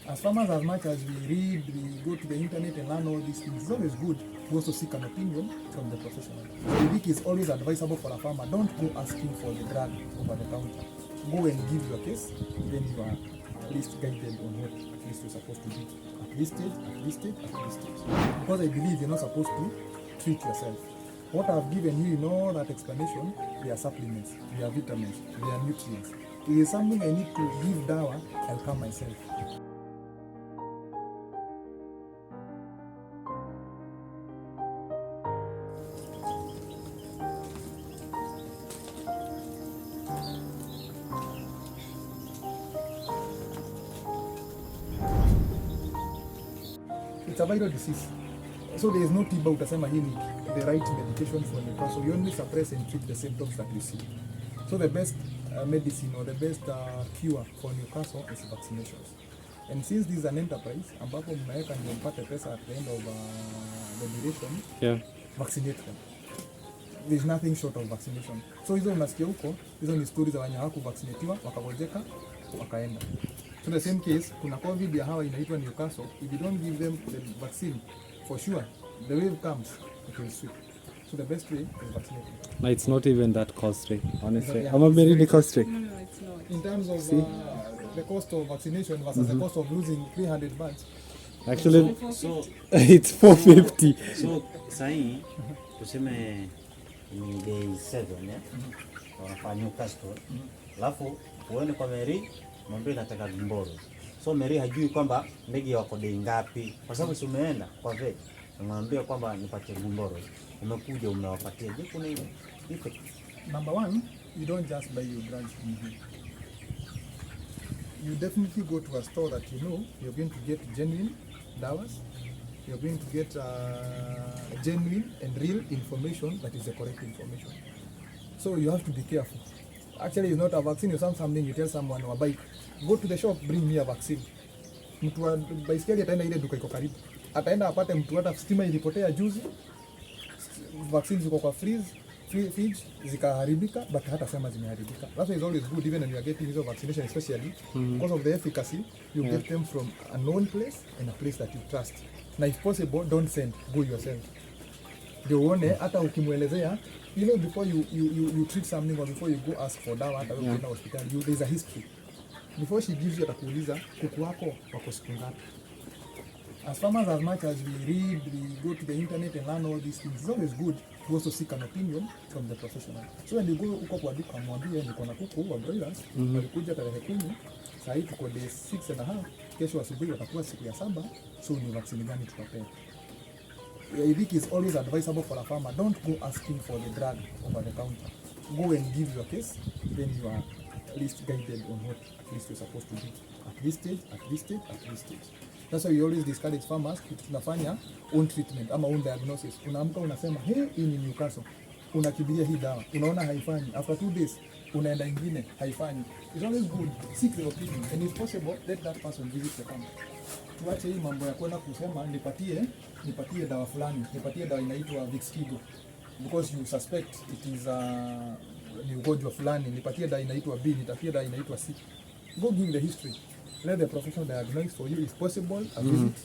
As farmers, as much as we read, we go to the internet and learn all these things, it's always good to also seek an opinion from the professional. So I think it's always advisable for a farmer, don't go asking for the drug over the counter. Go and give your case, then you are at least guided on what at least you're supposed to do. At this stage, at this stage, at this stage. Because I believe you're not supposed to treat yourself. What I've given you in all that explanation, they are supplements, they are vitamins, they are nutrients. If it is something I need to give dawa, I'll come myself. It's a viral disease. So there is no tiba utasema hii ni the right medication for Newcastle. You only suppress and treat the symptoms that you see. So the best medicine or the best cure for Newcastle is vaccinations. And since this is an enterprise, ambapo mnaweka ndio mpate pesa at the end of the duration, vaccinate them. There's nothing short of vaccination. So hizo unasikia huko, hizo ni stories za wenye hawakuvaccinatiwa, wakagojeka, wakaenda. So the same case, kuna COVID ya hawa inaitwa Newcastle. If you don't give them the vaccine, for sure, the wave comes, it will sweep. So the best way is vaccinating. No, it's not even that costly, honestly. I'm really costly. No, it's not. In terms of the cost of vaccination versus the cost of losing 300 birds. Actually, it's 450. So, sahi, tuseme ni day 7, wanafanya Newcastle. Alafu, uende kwa Mary, mwambie nataka gumboro. So Mary hajui kwamba ndege wako day ngapi. Kwa sababu si umeenda kwa vet, unamwambia kwamba nipatie gumboro. Umekuja umewapatia. Je, kuna hiyo? Number one, you don't just buy your drugs from here. You definitely go to a store that you know you're going to get genuine dawas. You're going to get genuine and real information that is the correct information. So you have to be careful. Actually, it's not a vaccine. You something you tell someone or buy. Go to the shop, bring me a vaccine. Mtu wa baiskeli ataenda ile duka iko karibu. Ataenda apate mtu hata stima ilipotea juzi. Vaccines ziko kwa fridge zikaharibika, but hata sema zimeharibika. That's why it's always good even when you are getting these vaccination, especially because of the efficacy, you get them from a known place and a place that you trust. Now if possible, don't send, go yourself. Ndio uone hata ukimuelezea, you know, before you treat something or before you go ask for dawa hata wewe kwenda hospitali, there's a history. Before she gives you, atakuuliza kuku wako wako siku ngapi. As farmers, as much as we read, we go to the internet and learn all these things, it's always good to also seek an opinion from the professional. So when you go uko kwa duka mwambie niko na kuku wa broilers, walikuja tarehe 10, sasa hivi tuko day 6.5, kesho asubuhi watakuwa siku ya 7, so ni vaccine gani tutapea. I think it's always advisable for a farmer, don't go asking for the drug over the counter. Go and give your case, then you are at least guided on what at least you're supposed to do. At this stage, at this stage, at this stage. That's why we always discourage farmers, tunafanya own treatment ama own diagnosis. Unaamka unasema, hey, hii ni Newcastle. Unakibiria hii dawa, unaona haifanyi. After 2 days, unaenda ingine, haifanyi. It's always good, seek the opinion. And if possible, let that person visit the farm. Tuache hii mambo ya kwenda kusema, nipatie dawa fulani, nipatie dawa inaitwa Vixigo. Because you suspect it is ni ugonjwa fulani, nipatie dawa inaitwa B, nipatie dawa inaitwa C. Go give the history. Let the professional diagnose for you. If possible, a visit.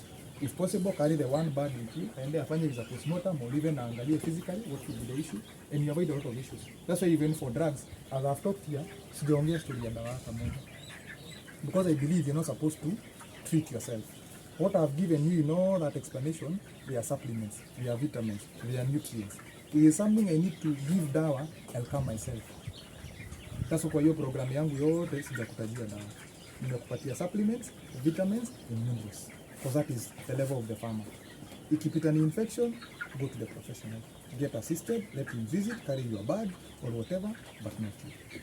If possible, carry the one bird with you and afanye is a postmortem or even angalie physically what could be the issue, and you avoid a lot of issues. That's why even for drugs, as I've talked here, sijaongea story ya dawa hata moja. Because I believe you're not supposed to treat yourself. What I've given you in all that explanation, they are supplements, they are vitamins, they are nutrients. If it's something I need to give dawa, I'll come myself. That's why your program yangu yote sijakutajia dawa. Nimekupatia supplements, vitamins and minerals. Because that is the level of the farmer. If it's an infection, go to the professional. Get assisted, let him visit, carry your bag or whatever, but not you.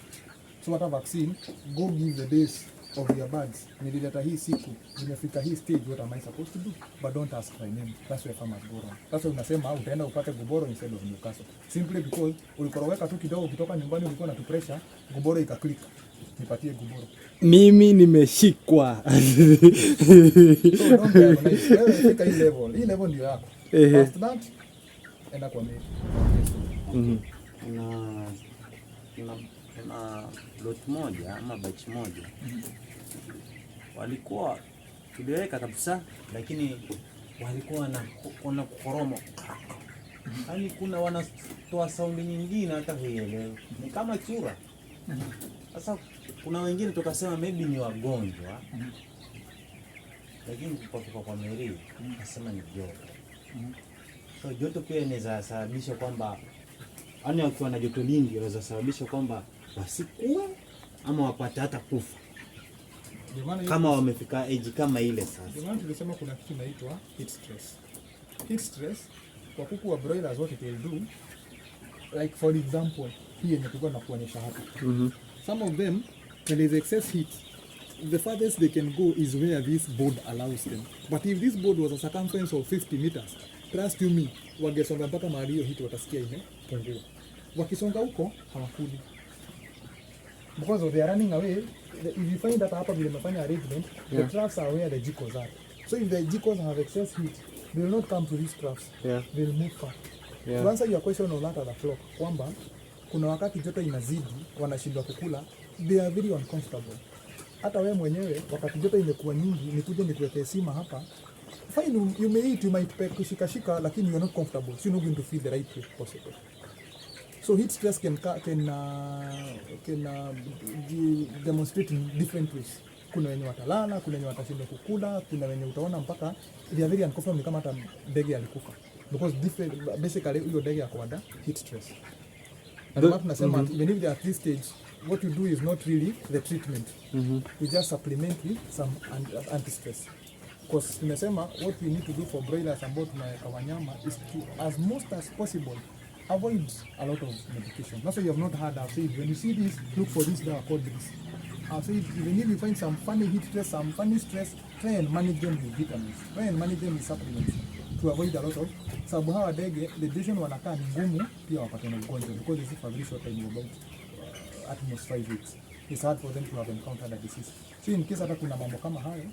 So what a vaccine, go give the days of your birds. Nilileta hii siku, nimefika hii stage, what am I supposed to do? But don't ask my name. That's where farmers go wrong. That's why unasema utaenda upate guboro instead of Newcastle. Simply because ulikoroweka tu kidogo ukitoka nyumbani ulikuwa na tu pressure, guboro ikaklik. Nipatie guboro. Mimi nimeshikwa. So don't diagnose. Wewe fika hii level. Hii level ndio yako. Past that, enda kwa mimi. Na lot moja ama batch moja walikuwa tuliweka kabisa, lakini walikuwa na kukoromo. Yaani kuna wanatoa saundi nyingine hata huielewi. Ni kama chura. Sasa kuna wengine tukasema maybe ni wagonjwa. Lakini kwa Mary nasema ni joto. So joto pia inaweza sababisha kwamba yaani wakiwa na joto lingi inaweza sababisha kwamba wasikue ama wapate hata kufa. Kama wamefika age kama ile sasa. Ndio maana tulisema kuna kitu inaitwa heat stress. Heat stress kwa kuku wa broilers what it will do, like for example hii yenye tulikuwa nakuonyesha hapa. Some of them when there is excess heat, the farthest they can go is where this board allows them. But if this board was a circumference of 50 meters, trust you me, wangesonga mpaka mahali hiyo heat watasikia imepungua. Wakisonga huko hawakuli. Because they are running away. If you find that hapa vile mafanya arrangement, the troughs are where the jikos are. So if the jikos have excess heat, they will not come to these troughs. They will move far. To answer your question on that other flock, kwamba kuna wakati joto inazidi, wanashindwa kukula, they are very uncomfortable. Hata wewe mwenyewe wakati joto imekuwa nyingi, nikuje nikuwekee sima hapa, fine, you may eat, you might kushika, lakini you are not comfortable. So you're not going to feel the right way possible. So heat stress can demonstrate in different ways. Kuna wenye watalala, kuna wenye watashindwa kukula, kuna wenye utaona mpaka they are very uncomfortable kama hata ndege alikufa. Because basically hiyo ndege yako under heat stress. And what tunasema even if they are at this stage, what you do is not really the treatment. We just supplement with some anti-stress. Because tumesema what we need to do for broilers ambao tunaweka wanyama is to as most as possible avoid a lot of medication. That's why you have not heard I've said when you see this, look for this drug called this. I've said even if you find some funny heat stress, some funny stress, try and manage them with vitamins. Try and manage them with supplements to avoid a lot of. Sababu hawa ndege the duration wanakaa ni ngumu pia wapate na ugonjwa because they live for a very short time, about at most 5 weeks. It's hard for them to have encountered a disease. So in case hata kuna mambo kama hayo,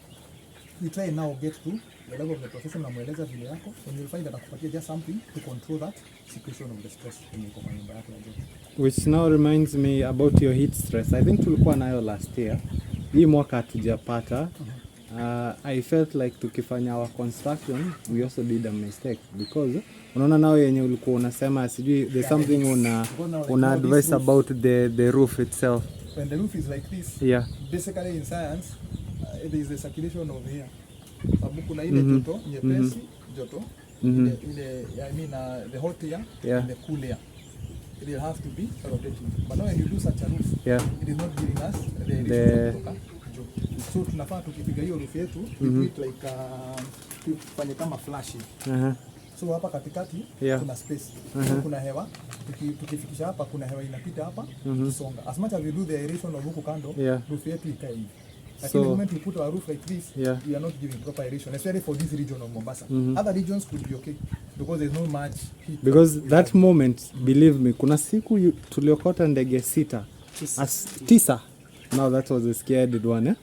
we try now get to the level of the profession na mueleza vile yako, and you'll find that akupatia just something to control that situation of the stress when you kwa nyumba yako ya joto. Which now reminds me about your heat stress. I think tulikuwa nayo last year. Hii mwaka hatujapata. I felt like tukifanya our construction, we also did a mistake because unaona nao yenye ulikuwa unasema sijui there's something una advice about the roof itself. When the roof is like this, basically in science, there is a circulation of air. Sababu kuna ile joto nyepesi, joto ile I mean the hot air and the cool air. It will have to be rotating. But now when you do such a roof, it is not giving us the so tunafaa tukipiga hiyo roof yetu we put like tufanye kama flash. So hapa katikati kuna space. Kuna hewa. Tukifikisha hapa kuna hewa inapita hapa kisonga. As much as we do the aeration of huko kando, roof yetu ikae hivi. Like the moment we put our roof like this, we are not giving proper aeration, especially for this region of Mombasa. Other regions could be okay because there's no much heat. Because that moment, believe me, kuna siku tuliokota ndege 9. Now that was a scared one.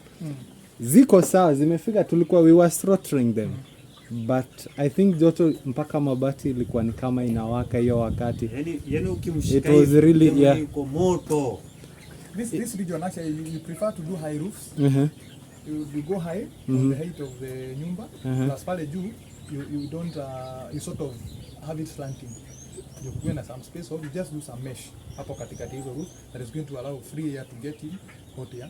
Ziko sawa, zimefika, tulikuwa we were slaughtering them. But I think joto mpaka mabati ilikuwa ni kama inawaka hiyo wakati. Yani ukimshika it was really moto. This region actually you prefer to do high roofs. You go high on the height of the nyumba. Plus pale juu you don't you sort of have it slanting. You go in some space or you just do some mesh hapo katikati hizo roof that is going to allow free air to get in, hot air.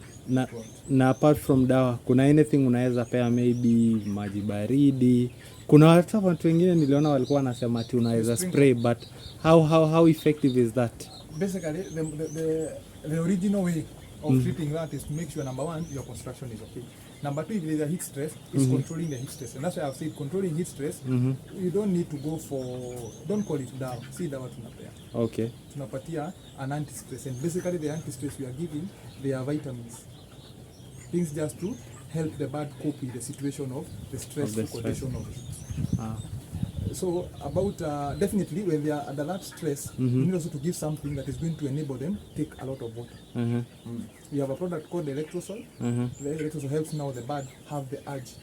Na apart from dawa, kuna anything unaweza pea, maybe maji baridi? Kuna watu wengine niliona walikuwa wanasema ati unaweza spray, but how effective is that? Basically the original way of treating that is to make sure number 1 your construction is okay. Number 2, if there is a heat stress, is controlling the heat stress. And that's why I've said controlling heat stress, you don't need to go for, don't call it dawa. See dawa tunapea. Okay. Tunapatia an anti-stress. And basically the anti-stress we are giving, they are vitamins. Things just to help the bird cope with the situation of the stressful condition of it. So about definitely when they are under that stress, you need also to give something that is going to enable them take a lot of water. We have a product called electrosol. The electrosol helps now the bird have the urge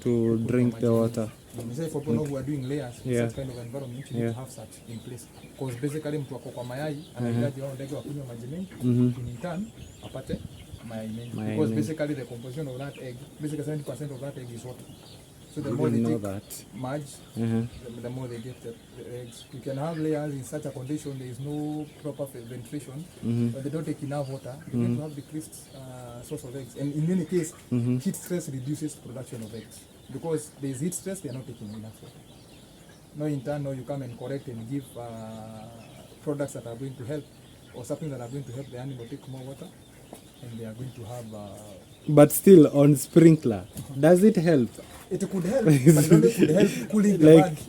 to drink the water. Say for people who are doing layers in such kind of environment, you need to have such in place. Because basically mtu wako kwa mayai anahitaji wao ndege wakunywe maji mengi, in turn apate Because basically the composition of that egg, basically 70% of that egg is water. So the I more they didn't know take that. merge, the more they get the eggs. You can have layers in such a condition, there is no proper ventilation, but they don't take enough water, you need to have decreased source of eggs. And in any case, heat stress reduces production of eggs. Because there is heat stress, they are not taking enough water. No, in turn, no, you come and correct and give products that are going to help, or something that are going to help the animal take more water, and they are going to have... But still, on sprinkler, does it help? It could help, but it only could help cooling the birds.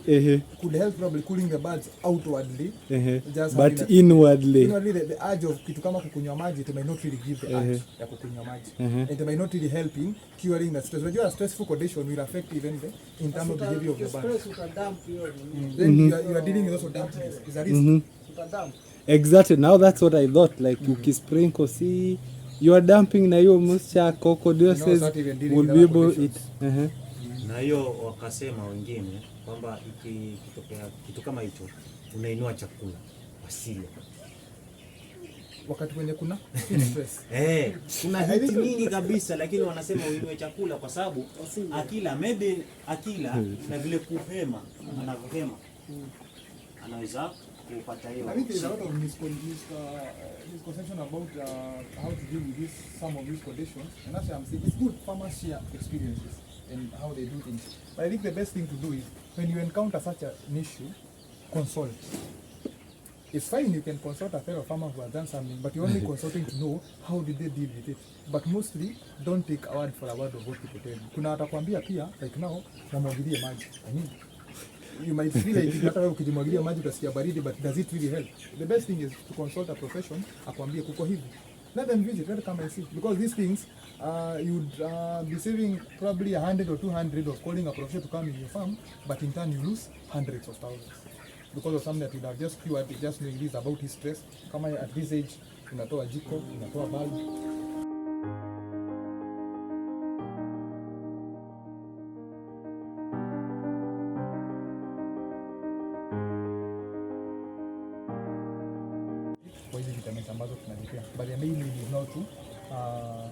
Could help probably cooling the birds outwardly. Just but inwardly, the urge of kitu kama kukunywa maji, it may not really give the urge ya kukunywa maji. And it may not really help in curing the stress. When you are stressful condition, will affect even the internal behavior of the bird. Then you are dealing with also dampness. Is a risk. Exactly. Now that's what I thought. Like ukisprinkle, see, you are dumping na hiyo moisture, coccidiosis will be able to eat. Na hiyo wakasema wengine kwamba ikitokea kitu kama hicho unainua chakula wasile wakati kwenye kuna stress. Kuna hiti nyingi kabisa, lakini wanasema uinue chakula kwa sababu akila na vile kuhema anavyohema anaweza kupata hiyo. I think there's a lot of misconception about how to deal with this, some of these conditions, and that's why I'm saying it's good farmers share experiences and how they do things. But I think the best thing to do is when you encounter such an issue, consult. It's fine, you can consult a fellow farmer who has done something, but you're only consulting to know how did they deal with it. But mostly, don't take a word for a word of what people tell you. Kuna watakwambia pia, like now, namwagilie maji. I mean, you might feel like hata wewe ukijimwagilia maji utasikia baridi, but does it really help? The best thing is to consult a profession, akwambie kuko hivi. Let them visit, let them come and see. Because these things, you'd be saving probably 100 or 200 of calling a professional to come in your farm, but in turn you lose hundreds of thousands. Because of something that you have just cured, just knowing this about his stress. Kama at this age, unatoa jiko, unatoa bulb. Kwa hizi vitamins ambazo tunazipea. But the main need is now to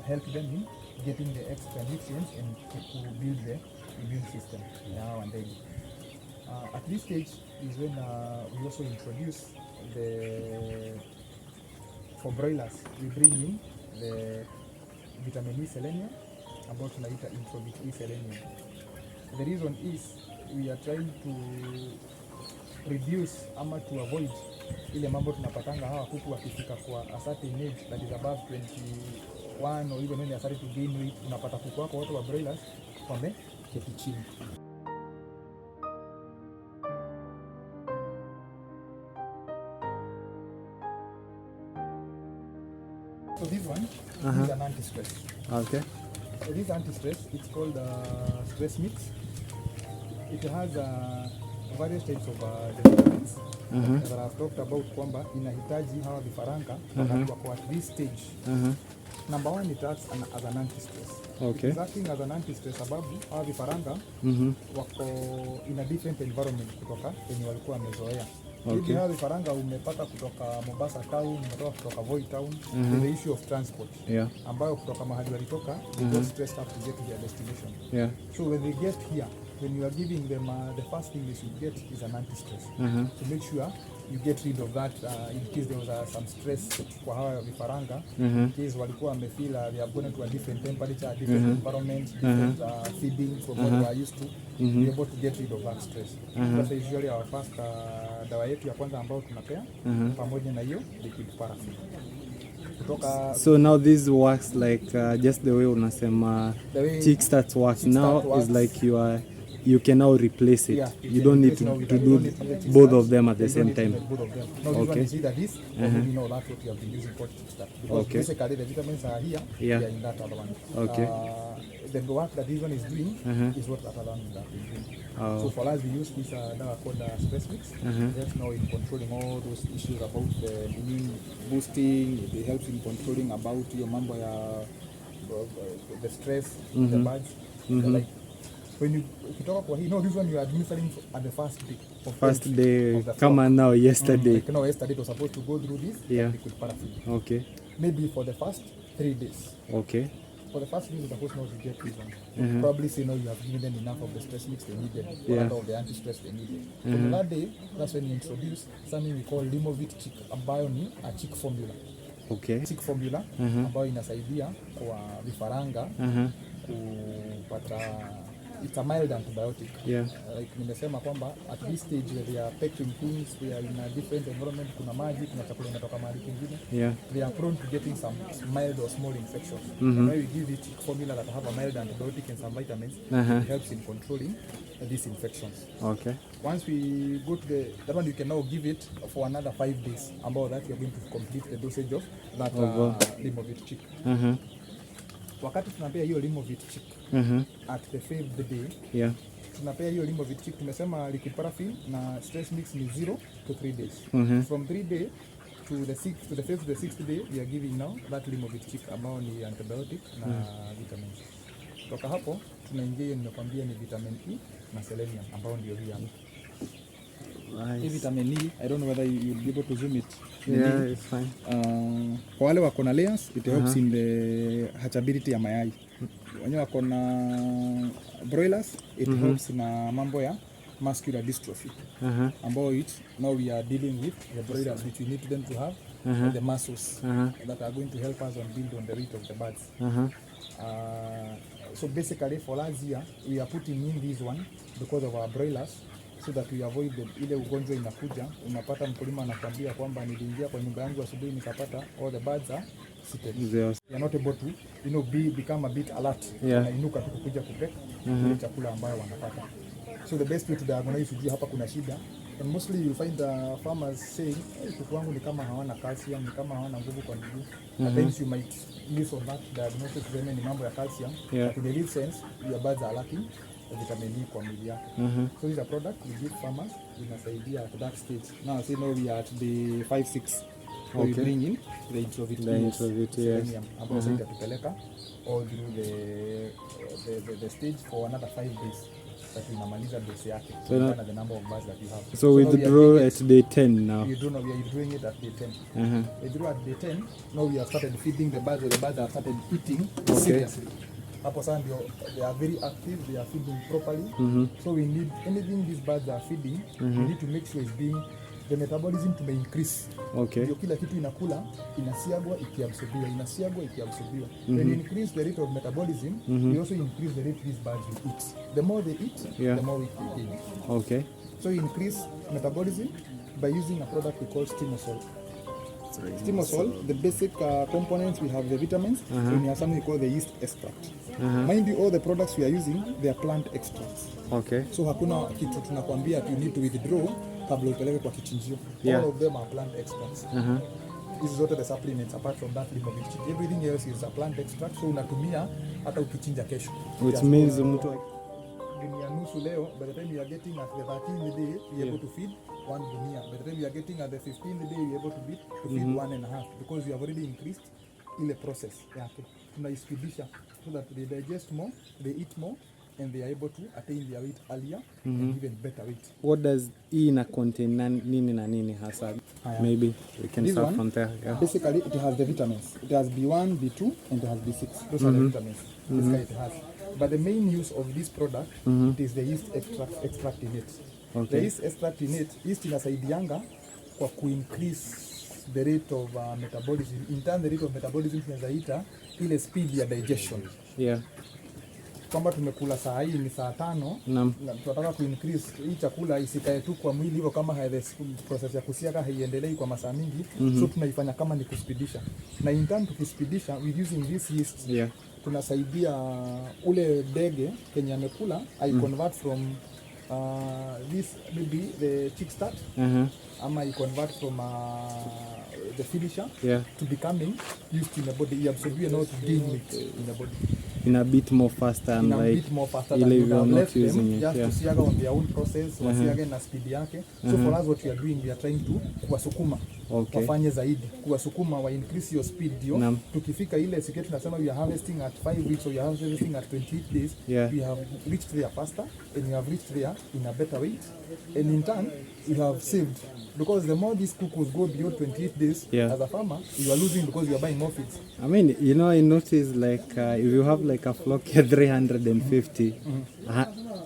help them in getting the extra nutrients and to build the immune system now and then. At this stage is when we also introduce for broilers, we bring in the vitamin E selenium, about tunaita introvit E selenium. The reason is we are trying to reduce ama to avoid ile mambo tunapatanga hawa kuku wakifika kwa a certain age that is above 21 or even when they are starting to gain weight, unapata kuku wako wote wa broilers wameketi chini. So this one is an anti-stress. Okay. So this anti-stress, it's called stress mix. It has various types of the vitamins that I've talked about kwamba inahitaji hawa vifaranga wako at this stage. Number one, it acts as an anti-stress. Okay. It's acting as an anti-stress sababu hawa vifaranga wako in a different environment kutoka wenye walikuwa wamezoea. Okay. Hawa vifaranga umepata kutoka Mombasa town, umetoka kutoka Voi town, the issue of transport. Yeah. Ambayo kutoka mahali walitoka, they got stressed up to get to their destination. Yeah. So when they get here, when you are giving them the first thing they should get is an anti-stress. To make sure you get rid of that in case there was some stress kwa hawa vifaranga, in case walikuwa wamefeel they are going to a different temperature, different environment, different feeding from what they are used to, be able to get rid of that stress. That's usually our first dawa yetu ya kwanza ambayo tunapea pamoja na hiyo liquid paraffin. So now this works like just the way unasema chick starts works now is like you can now replace it. Yeah, you don't need to do both of them at the same time. Okay. This either this or maybe no, that's what you have been using for start. Because basically the vitamins are here, they are in that other one. Okay. The work that this one is doing is what that other one is doing. So for us, we use this called stress mix. It helps now in controlling all those issues about the immune boosting. It helps in controlling about your mambo ya the stress, the birds. Like when you talk about this one you are administering at the first day. Come on now, yesterday. Yesterday it was supposed to go through this liquid paraffin. Okay. Maybe for the first 3 days. Okay. For the first day, you're supposed not to get this one. Probably say no, you have given them enough of the stress mix they needed, Yeah. or the anti-stress they needed. From that day, that's when you introduce something we call Limovit Chick, ambayo ni a chick formula. Okay. Chick formula ambayo inasaidia kwa vifaranga kupata, it's a mild antibiotic. Yeah. Like nimesema kwamba at this stage where they are pecking things, they are in a different environment, kuna maji, kuna chakula inatoka mahali kingine. Yeah. They are prone to getting some mild or small infections. And when we give it formula that have a mild antibiotic and some vitamins, it helps in controlling these infections. Okay. Once we go to that one, you can now give it for another 5 days. About that, you're going to complete the dosage of that Limovit Chick. Wakati tunapea hiyo Limovit Chick at the 5th day, yeah, tunapea hiyo Limovit Chick, tumesema liquid paraffin na stress mix ni 0 to 3 days. From 3 day to the 5th to the 6th day, we are giving now that Limovit Chick ambao ni antibiotic na vitamins. Kutoka hapo tunaingia hiyo, nimekwambia ni vitamin E na selenium ambao ndio hii hapa. Hii vitamin E, I don't know whether you'll be able to zoom it. Yeah, it's fine. Kwa wale wako na layers, it helps in the hatchability ya mayai. Wenye wako na broilers, it helps na mambo ya muscular dystrophy. Ambao now we are dealing with the broilers, which we need them to have the muscles that are going to help us on build on the weight of the birds. So basically for us here, we are putting in this one because of our broilers, so that we avoid ile ugonjwa inakuja, unapata mkulima anakwambia kwamba niliingia kwa nyumba yangu asubuhi nikapata all the birds are seated. They are not able to become a bit alert. Wanainuka tu kuja kupek ile chakula ambayo wanapata. So the best way to diagnose is hapa kuna shida. And mostly you find the farmers saying, kuku wangu ni kama hawana calcium, ni kama hawana nguvu kwa miguu. At times you might use on that diagnosis when ni mambo ya calcium. But in the real sense, your birds are lacking vitamin E kwa mwili yake. So this is a product we give farmers, inasaidia at that stage. Now say now we are at the 5-6. So we bring in the introvit selenium ambao sasa itatupeleka all through the stage for another 5 days. That inamaliza dose yake. So na the number of birds that you have. So we withdraw at day 10 now. We are doing it at day 10. We draw at day 10. Now we have started feeding the birds, the birds have started eating seriously. Hapo sasa ndio they are very active, they are feeding properly. So we need anything these birds are feeding, we need to make sure it's being the metabolism to increase. Okay. Ndio kila kitu inakula, inasiagwa ikiabsorbiwa, When you increase the rate of metabolism, we also increase the rate these birds will eat. The more they eat, the more we gain. Okay. So you increase metabolism by using a product we call stimosol. Stimosol, the basic components, we have the vitamins, and we have something we call the yeast extract. Mind you, all the products we are using, they are plant extracts. Okay. So hakuna kitu tunakwambia you need to withdraw kabla upeleke kwa kichinjio. All of them are plant extracts. This is what the supplements apart from that Limovit Chick. Everything else is a plant extract, so unatumia hata ukichinja kesho. Which means mtu gunia nusu leo, by the time you are getting at the 13th day, we are able to feed 1 gunia. By the time you are getting at the 15th day, we are able to feed 1.5, because you have already increased ile process yake. Tunaispidisha so that they digest more, they eat more, and they are able to attain their weight earlier and even better weight. What does E na contain nini na nini hasa? Maybe we can start from there. Yeah. Basically, it has the vitamins. It has B1, B2, and it has B6. Those are the vitamins this guy it has. But the main use of this product is the yeast extract in it. The yeast extract in it, yeast inasaidianga kwa increase the rate of metabolism. In turn, the rate of metabolism tunazaita ile speed ya digestion. Yeah. Kwamba tumekula saa hii ni saa 5 na tunataka ku increase hii chakula isikae tu kwa mwili hivyo, kama process ya kusiaga haiendelei kwa masaa mingi, so tunaifanya kama ni kuspidisha. Na in turn tukispidisha with using this yeast, tunasaidia ule dege kenye amekula I convert from this maybe the chick start ama I convert from the finisher to becoming used in the body, absorb and not gain weight in the body. In a bit more faster and like bit more faster than you have left them, just to siaga on their own process, wasiaga na speed yake. So for us what we are doing, we are trying to kuwasukuma Okay. wafanye zaidi, kuwasukuma wa increase your speed, ndio Naam. tukifika ile siku tunasema we are harvesting at 5 weeks or you are harvesting at 28 days, Yeah. we have reached there faster and you have reached there in a better weight, and in turn you have saved, because the more these cuckoos go beyond 28 days, Yeah. as a farmer you are losing because you are buying more feeds. I mean, you know, I noticed like if you have like a flock ya 350,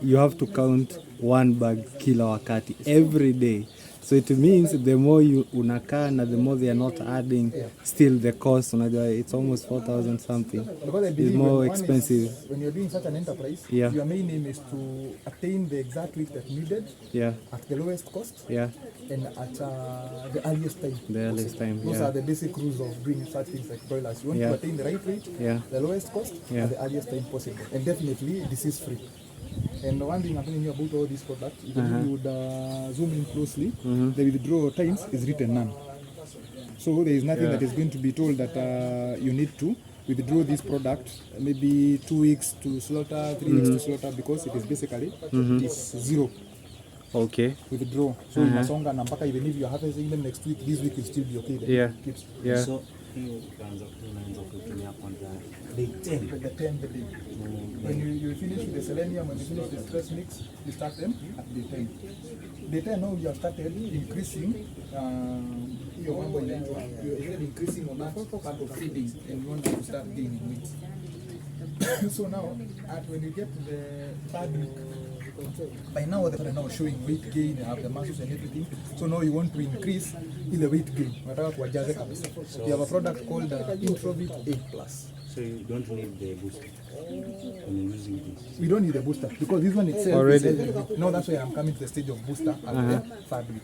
you have to count one bag kila wakati every day. So it means the more you unakaa na the more they are not adding, still the cost, unajua, it's almost 4,000 something. Because I It's believe more when one expensive. when you're doing such an enterprise, Yeah. your main aim is to attain the exact weight that needed Yeah, at the lowest cost yeah, and at the earliest time. the earliest time. Those Yeah, are the basic rules of doing such things like broilers. You want Yeah. to attain the right weight, yeah, the lowest cost, Yeah. at the earliest time possible, and definitely disease free. And one thing I'm telling you about all these products, if you would zoom in closely, the withdrawal times is written none. So there is nothing that is going to be told that you need to withdraw this product maybe 2 weeks to slaughter, 3 weeks to slaughter, because it is basically it's zero okay, withdraw. So inasonga na mpaka even if you are harvesting them next week, this week will still be okay. Then Yeah. it keeps. yeah, So hiyo unaanza kutumia kwanza day 10. The 10th day. When you finish with the selenium, when you finish the stress mix, you start them at day 10. Day 10 now you have started increasing your mambo inaitwa, you are increasing on that part of feeding, and you want to start gaining weight. So now when you get to the third week, by now they're now showing weight gain, they have the muscles and everything. So now you want to increase in the weight gain. Unataka kuwajaze kabisa. You have a product called Introvit 8+. So you don't need the booster when you're using this. We don't need a booster because this one itself Already. is heavy. No, that's why I'm coming to the stage of booster at the third week.